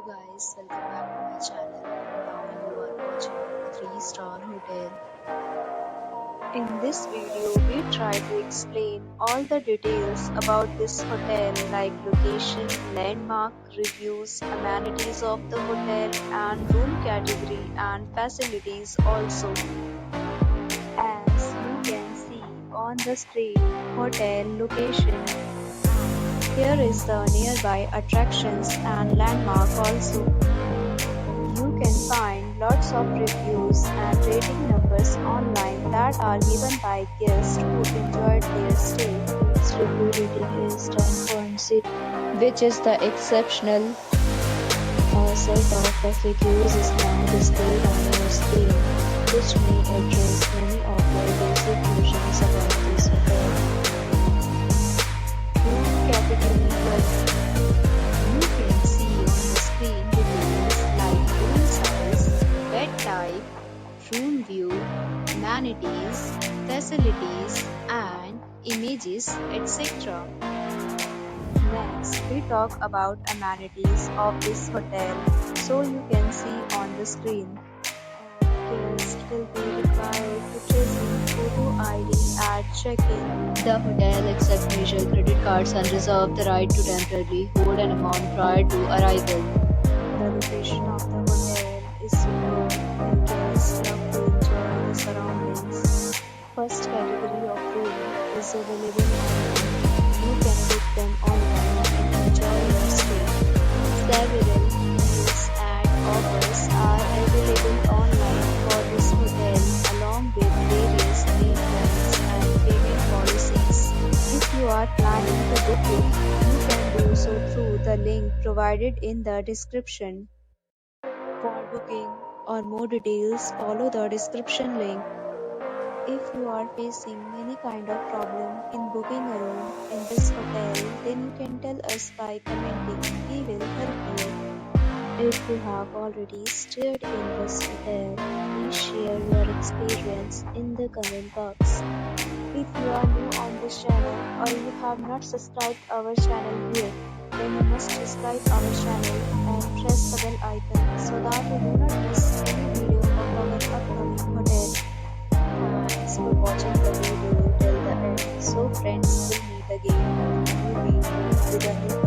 guys, welcome back to my channel. Now you are watching a 3-star hotel. In this video, we try to explain all the details about this hotel like location, landmark, reviews, amenities of the hotel and room category and facilities also. As you can see on the screen, hotel location. Here is the nearby attractions and landmark also. You can find lots of reviews and rating numbers online that are given by guests who enjoyed their stay. Its review rating is 10.6, which is the exceptional. A set of reviews is now displayed on your screen, which may address many of your basic questions about this hotel. Category 1. You can see on the screen details like room size, bed type, room view, amenities, facilities, and images, etc. Next, we talk about amenities of this hotel, so you can see on the screen. Guests will be required to present photo ID at check-in. The hotel accepts major credit cards and reserves the right to temporarily hold an amount prior to arrival. The location of the hotel is superb and guests love to enjoy the surroundings. First category of room is available online. You can book them online and enjoy your stay. Several deals and offers are available online for this hotel along with various pay plans and payment policies. If you are planning to book it, you can do so through the link provided in the description. For booking or more details, follow the description link. If you are facing any kind of problem in booking a room in this hotel, then you can tell us by commenting. We will help you. If you have already stayed in this hotel, please share your experience in the comment box. If you are new on this channel or you have not subscribed our channel yet, then you must subscribe our channel and press the bell icon so that you do not miss any video of our upcoming hotel. Thanks for watching the video till the end. So friends, will meet again in a new video with a new